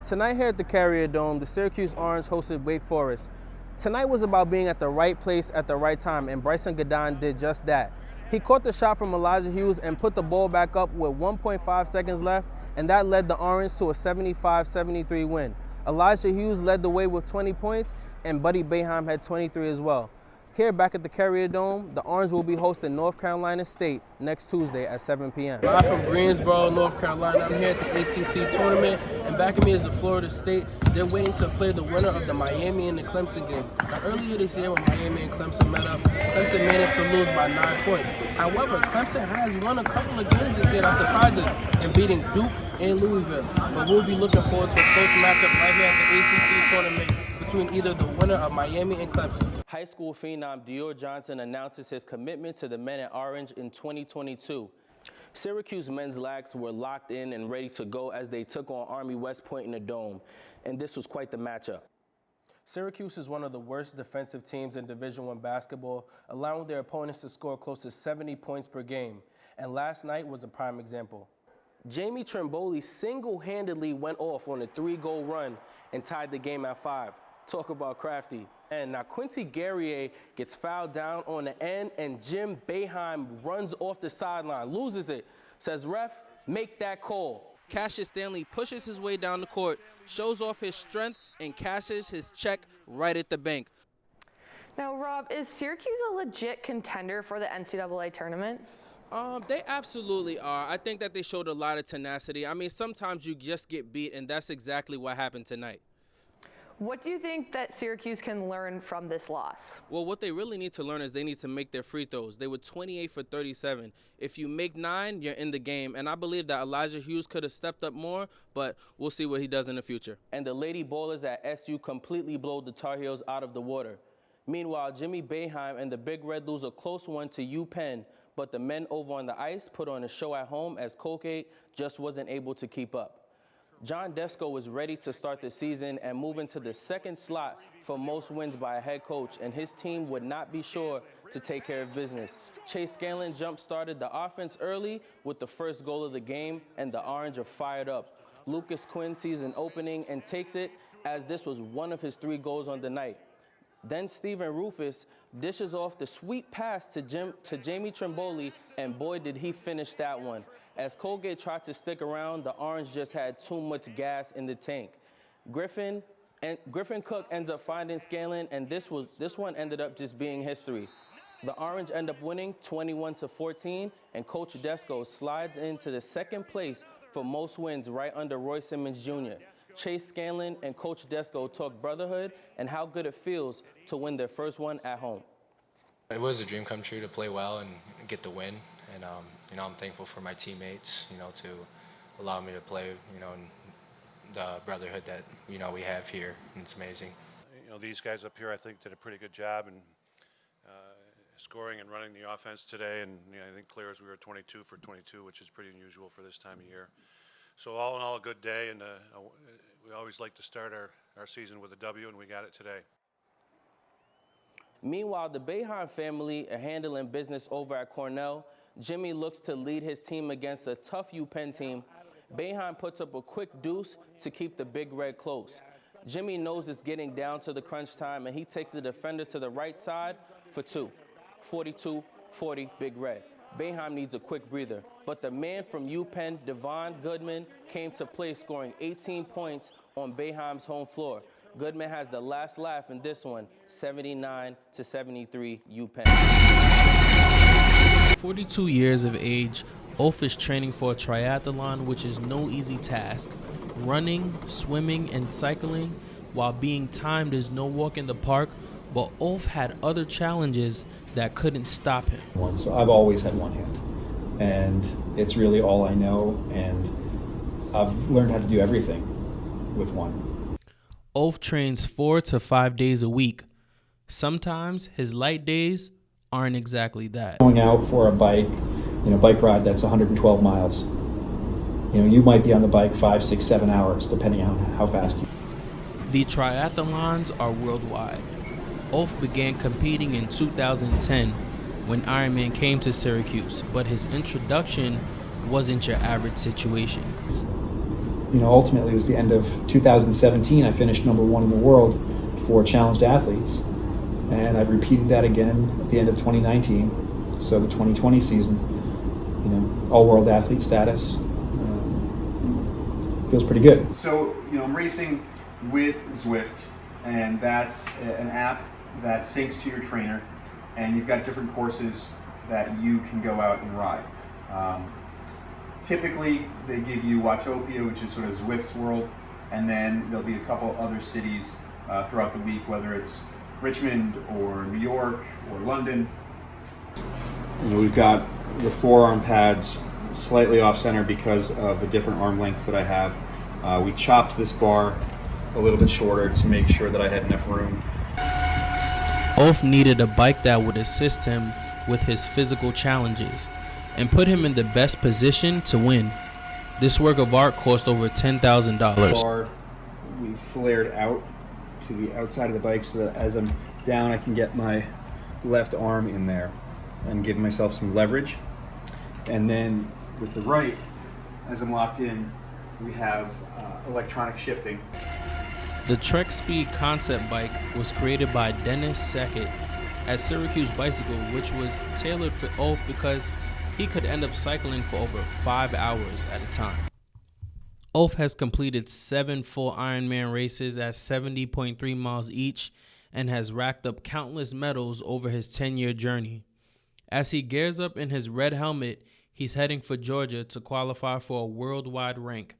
Tonight here at the Carrier Dome, the Syracuse Orange hosted Wake Forest. Tonight was about being at the right place at the right time, and Bryson Godin did just that. He caught the shot from Elijah Hughes and put the ball back up with 1.5 seconds left, and that led the Orange to a 75-73 win. Elijah Hughes led the way with 20 points, and Buddy Boeheim had 23 as well. Here back at the Carrier Dome, the Orange will be hosting North Carolina State next Tuesday at 7 p.m. Live from Greensboro, North Carolina, I'm here at the ACC tournament, and back of me is the Florida State. They're waiting to play the winner of the Miami and the Clemson game. Now, earlier this year when Miami and Clemson met up, Clemson managed to lose by 9 points. However, Clemson has won a couple of games this year that surprised us in beating Duke and Louisville. But we'll be looking forward to a close matchup right here at the ACC tournament between either the winner of Miami and Clemson. High school phenom Dior Johnson announces his commitment to the men in orange in 2022. Syracuse men's lags were locked in and ready to go as they took on Army West Point in the Dome, and this was quite the matchup. Syracuse is one of the worst defensive teams in Division I basketball, allowing their opponents to score close to 70 points per game, and last night was a prime example. Jamie Trimboli single-handedly went off on a 3-goal run and tied the game at 5. Talk about crafty. And now Quincy Guerrier gets fouled down on the end, and Jim Boeheim runs off the sideline, loses it, says, "Ref, make that call." Cassius Stanley pushes his way down the court, shows off his strength, and cashes his check right at the bank. Now, Rob, is Syracuse a legit contender for the NCAA tournament? They absolutely are. I think that they showed a lot of tenacity. I mean, sometimes you just get beat, and that's exactly what happened tonight. What do you think that Syracuse can learn from this loss? Well, what they really need to learn is they need to make their free throws. They were 28 for 37. If you make 9, you're in the game. And I believe that Elijah Hughes could have stepped up more, but we'll see what he does in the future. And the Lady Ballers at SU completely blow the Tar Heels out of the water. Meanwhile, Jimmy Boeheim and the Big Red lose a close one to UPenn, but the men over on the ice put on a show at home as Colgate just wasn't able to keep up. John Desko was ready to start the season and move into the second slot for most wins by a head coach, and his team would not be sure to take care of business. Chase Scanlon jump-started the offense early with the first goal of the game, and the Orange are fired up. Lucas Quinn sees an opening and takes it, as this was one of his 3 goals on the night. Then Steven Rufus dishes off the sweet pass to Jamie Trimboli, and boy did he finish that one. As Colgate tried to stick around, the Orange just had too much gas in the tank. Griffin Cook ends up finding Scanlon, and this one ended up just being history. The Orange end up winning 21-14, and Coach Desko slides into the second place for most wins right under Roy Simmons Jr. Chase Scanlon and Coach Desko talk brotherhood and how good it feels to win their first one at home. It was a dream come true to play well and get the win. And, I'm thankful for my teammates, to allow me to play, in the brotherhood that, we have here. And it's amazing. These guys up here, I think, did a pretty good job in scoring and running the offense today. And, I think clear as we were 22 for 22, which is pretty unusual for this time of year. So all in all, a good day. And we always like to start our season with a W, and we got it today. Meanwhile, the Boeheim family are handling business over at Cornell. Jimmy looks to lead his team against a tough UPenn team. Boeheim puts up a quick deuce to keep the Big Red close. Jimmy knows it's getting down to the crunch time, and he takes the defender to the right side for 2. 42-40 Big Red. Boeheim needs a quick breather, but the man from UPenn, Devon Goodman, came to play, scoring 18 points on Boeheim's home floor. Goodman has the last laugh in this one, 79-73 UPenn. 42 years of age, Ulf is training for a triathlon, which is no easy task. Running, swimming, and cycling, while being timed is no walk in the park, but Ulf had other challenges that couldn't stop him. So I've always had one hand, and it's really all I know, and I've learned how to do everything with one. Ulf trains 4 to 5 days a week. Sometimes his light days aren't exactly that. Going out for a bike ride that's 112 miles. You might be on the bike 5, 6, 7 hours, depending on how fast you. The triathlons are worldwide. Ulf began competing in 2010 when Ironman came to Syracuse, but his introduction wasn't your average situation. ultimately it was the end of 2017. I finished #1 in the world for challenged athletes, and I repeated that again at the end of 2019. So the 2020 season, all world athlete status, feels pretty good. So I'm racing with Zwift, and that's an app that syncs to your trainer, and you've got different courses that you can go out and ride. Typically, they give you Watopia, which is sort of Zwift's world, and then there'll be a couple other cities throughout the week, whether it's Richmond or New York or London. We've got the forearm pads slightly off center because of the different arm lengths that I have. We chopped this bar a little bit shorter to make sure that I had enough room. Ulf needed a bike that would assist him with his physical challenges and put him in the best position to win. This work of art cost over $10,000. Bar we flared out to the outside of the bike so that as I'm down I can get my left arm in there and give myself some leverage. And then with the right, as I'm locked in, we have electronic shifting. The Trek Speed concept bike was created by Dennis Sackett at Syracuse Bicycle, which was tailored for Ulf because he could end up cycling for over 5 hours at a time. Ulf has completed 7 full Ironman races at 70.3 miles each and has racked up countless medals over his 10-year journey. As he gears up in his red helmet, he's heading for Georgia to qualify for a worldwide rank.